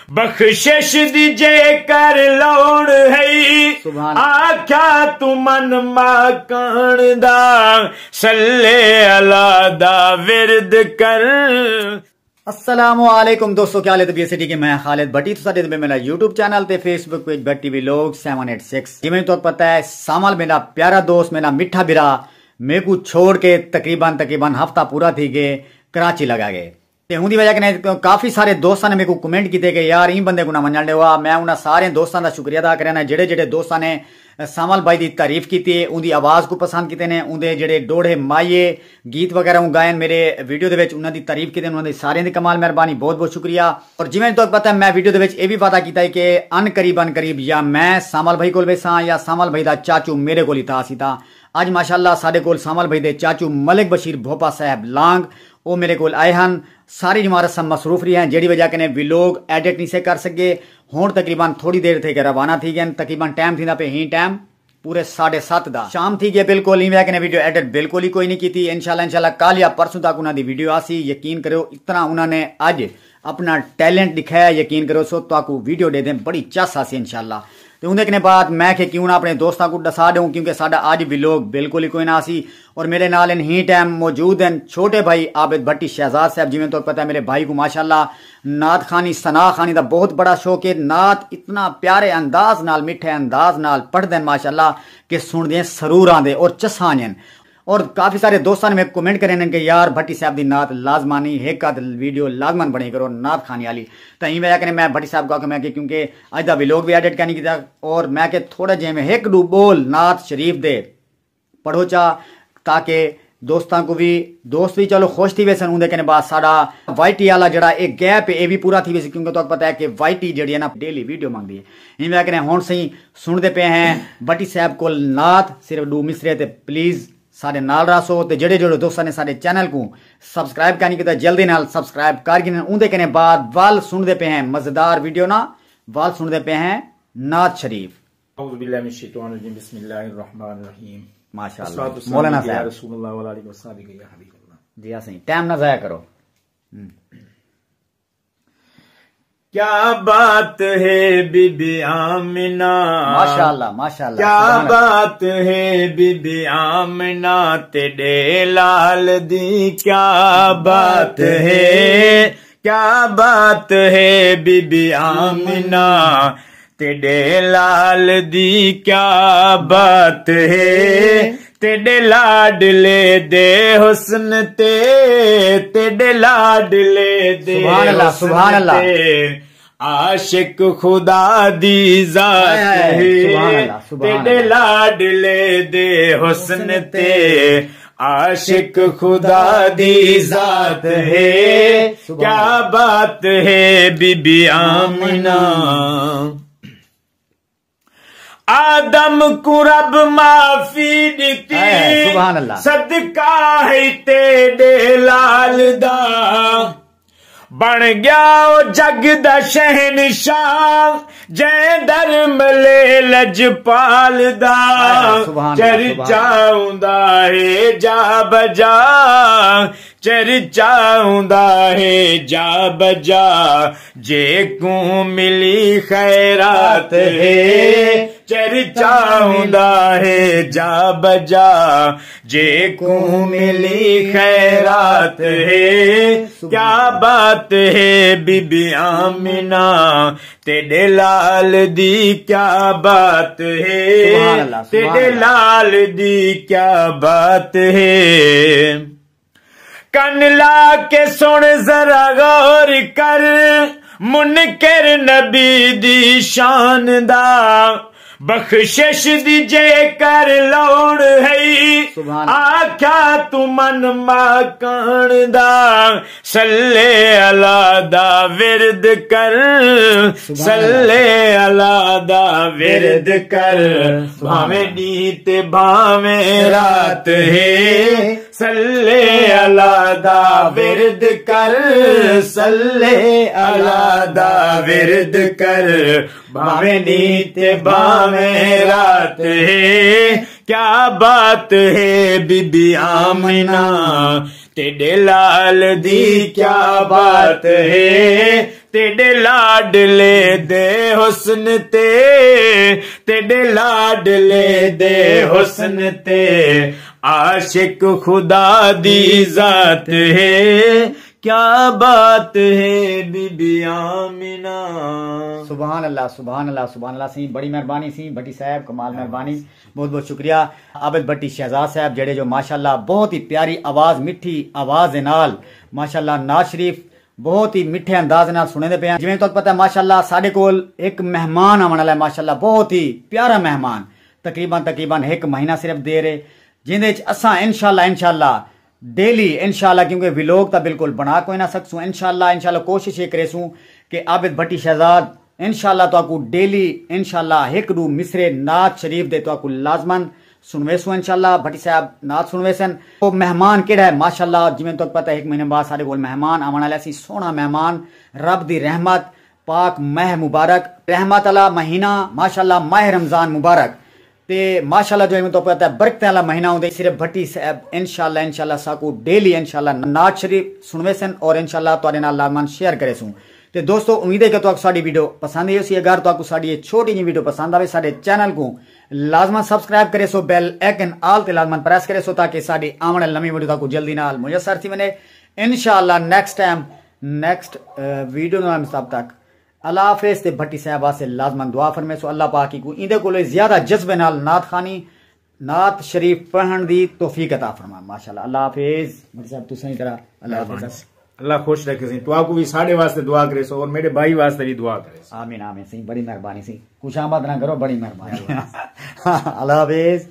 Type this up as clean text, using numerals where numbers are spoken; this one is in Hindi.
बख्शिश दी जेकर लोड़ है आख्या तू मन माकण दा सल्ले अला दा विरद कर। अस्सलामुअलैकुम दोस्तों, क्या हाल है? तबीयत सिटी के मैं खालिद भट्टी तो मेरा यूट्यूब चैनल ते फेसबुक पेज भट्टी व्लॉग 786। जिमें तो पता है सामल मेरा प्यारा दोस्त, मेरा मिठा बिरा मेरे को छोड़ के तकरीबन हफ्ता पूरा थी गए कराची लगा गए। उनकी वजह कने काफी सारे दोस्तों ने मेरे को कमेंट किए कि यार इन बंदे को ना मनण हुआ। मैं उन्होंने सारे दोस्तों का शुक्रिया अदा करना जेड़े जेड़े दोस्तों ने सामल भाई की तारीफ की, उनकी आवाज़ को पसंद किए ने, उनके जेड़े डोड़े माइये गीत वगैरह गायन मेरे वीडियो के उन्होंने तारीफ की, उन्होंने सारे की कमाल मेहरबानी, बहुत बहुत शुक्रिया। और जिमें तो पता है मैं वीडियो के यह भी वादा किया कि अन करीब या मैं सामल भाई को बैसा या सामल भाई का चाचू मेरे को था सी। अज माशाअल्लाह साडे कोल सामल भाई के चाचू मलिक बशीर भोपा साहब लांग वो मेरे को आए हैं। सारी जमात सब मसरूफ रही हैं जिहड़ी वजह कने व्लॉग एडिट नहीं से कर सके। हुण तकरीबन थोड़ी देर थे रवाना थी गए, तकरीबन टाइम थी पे ही टाइम पूरे 7:30 दा शाम थी गए। बिल्कुल ही वजह कने वीडियो एडिट बिल्कुल ही कोई नहीं की थी। इंशाल्लाह कल या परसों तक उन्होंने वीडियो आसी। यकीन करो इतना उन्होंने अज अपना टैलेंट दिखाया, यकीन करो सो तो वीडियो दे दें बड़ी चस आसी इंशाल्लाह। तो उनके बाद मैं कि क्यों ना अपने दोस्तों को दसा दूँ क्योंकि साडा अज व्लॉग बिल्कुल ही कोई ना सी। और मेरे नाल इन ही टाइम मौजूद हैं छोटे भाई आबिद भट्टी शहजाद साहब। जिमें तो पता है मेरे भाई को माशाल्लाह नात खानी सना खानी का बहुत बड़ा शौक है। नात इतना प्यारे अंदाज नाल मिठे अंदाज नाल पढ़ते हैं माशाल्लाह कि सुनते सरूर आते और चसान। और काफ़ी सारे दोस्तों ने मेरे कमेंट करे कि यार भट्टी साहब की नात लाजमानी एक आध वीडियो लाजमान बनी करो नात खाने वाली। तो यही वजह करें मैं भट्टी साहब को मैं क्योंकि अज का व्लॉग भी एडिट करनी किया और मैं कि थोड़ा जिहे में एक दो बोल नात शरीफ दे पढ़ो चा ताकि दोस्तों को भी दोस्त भी चलो खुश थी वैसे। उनके कहने बाद साड़ा वाईटी वाला जरा एक गैप है ये भी पूरा थी वैसे क्योंकि तो पता है कि वाईटी जी है ना डेली वीडियो मांगती है। इन वजह करें हुण सही सुनते पे हैं भट्टी साहब को नात सिर्फ 2 मिसरे ते प्लीज़ सारे नाल रसो। तो जेड़े जेड़े दोस्तों ने सारे चैनल को सब्सक्राइब करनी कि जल्दी नाल सब्सक्राइब कर उनके कहने बाद वाल सुनते पे हैं मजेदार वीडियो ना वाल सुनते पे हैं नात शरीफ। माशाअल्लाह मौलाना साहब जी हाँ सही टाइम ना जाया करो। क्या बात है बीबी आमिना, माशाअल्लाह माशाअल्लाह, क्या बात है बीबी आमिना तेरे लाल दी, क्या बात है, क्या बात है बीबी आमिना तेरे लाल दी, क्या बात है तेरे लाडले दे हुस्न ते, तेरे लाडले दे सुभान अल्लाह आशिक खुदा दी जात है, तेरे लाडले दे हुस्न ते आशिक खुदा दी जात है, क्या बात है बीबी आमिना। आदम को रब माफी दिती सदका है तेरे लाल दा, बन गया ओ जग दा शहनशाह जै धर्मले लजपाल दा, चर्चा हुंदा है जा बजा, चर्चा हुंदा है जा बजा जे को मिली खैरात है, चर्चा हुंदा है जा बजा जे को मिली खैरात है, क्या बात है बीबी आमिना तेरे लाल दी, क्या बात है तेरे लाल दी, क्या बात है। कन ला के सुन जरा गौर कर मुनकर नबी दी शान दा, बख्शिश दी जेकर लोड़ है आख्या तू मन माकण दा सल्ले अला दा विरद कर, सल्ले अला दा विरद कर, भावे नीत भावे रात है, सल्ले अला दा विरद कर, सल्ले अला दा विरद कर, भावे नीत भावे रात है, क्या बात है बीबी आमिना तेरे लाल दी, क्या बात है तेरे लाडले दे हुस्न ते, तेरे लाडले दे हुस्न ते आशिक खुदा दी जात है, क्या बात है बीबी आमिना। सुभान अल्लाह सुभान अल्लाह सुभान अल्लाह। सी बड़ी मेहरबानी सी भट्टी साहब, कमाल मेहरबानी, बहुत बहुत शुक्रिया। आबिद भट्टी शहजाद साहब जेड़े जो माशाल्लाह बहुत ही प्यारी आवाज, मिठी आवाज दे नाल माशाल्लाह नाज शरीफ बहुत ही मिठे अंदाज नाल सुने दे पे। जिवें तुहानू पता है माशाल्लाह साडे कोल एक मेहमान आने वाला है माशाल्लाह, बहुत ही प्यारा मेहमान, तकरीबन 1 महीना सिर्फ देर है, जिंदे च असां इंशाल्लाह डेली इंशाल्लाह, क्योंकि व्लॉग तो बिल्कुल बना कोई ना सकसूं, इंशाल्लाह कोशिश ये करेसूं कि आबिद भट्टी शहजाद इंशाल्लाह तो डेली इंशाल्लाह 1-2 मिसरे नाज शरीफ दे तो लाजमन सुनवेसू। इंशाल्लाह भट्टी साहब नाज सुनवेसन। वो मेहमान केड़ा है माशाल्लाह, जिवें तो पता है 1 महीने बाद साडे कोल मेहमान आने वाला सी, सोहना मेहमान, रब दी रहमत, पाक माह मुबारक, रहमत वाला महीना माशाल्लाह, माह रमजान मुबारक ते माशाल्लाह जो तो पता है बरकत वाला महीना होंदे। सिर्फ भट्टी साहब इंशाल्लाह साकू डेली इंशाल्लाह नाज शरीफ सुनवेसन और इंशाल्लाह तुहाडे नाल लाजमन शेयर करेसूं। तो दोस्तों उम्मीद है कि तुहानू साडी वीडियो पसंद आई होसी। अगर तुहानू साडी ये छोटी जी वीडियो पसंद आवे, साडे चैनल को लाजमन सब्सक्राइब करे सो, बेल आइकन ऑल ते लाजमन प्रेस करे सो, ताकि साडी आने वाली नवी वीडियो तुहानू जल्दी नाल मुयसर थी वने इंशाल्लाह। नेक्स्ट वीडियो नाल तब तक अल्लाह हाफिज। ते भट्टी साहब से लाजमन दुआ फरमे सो अल्लाह पाक को इंदे कोले ज्यादा जज्बे नाल नात खानी, नात शरीफ पढ़न दी तौफीक अता फरमा माशाल्लाह। अल्लाह हाफिज। भट्टी साहब तुसां ही तरह अल्लाह हाफिज, अल्लाह खुश रखे सी। तो आपको भी साढ़े वास्ते दुआ करे सो और मेरे भाई वास्ते भी दुआ करे। आमीन आमीन। सी बड़ी मेहरबानी सी, कुछ आमद ना करो, बड़ी मेहरबानी। अल्लाह हाफिज।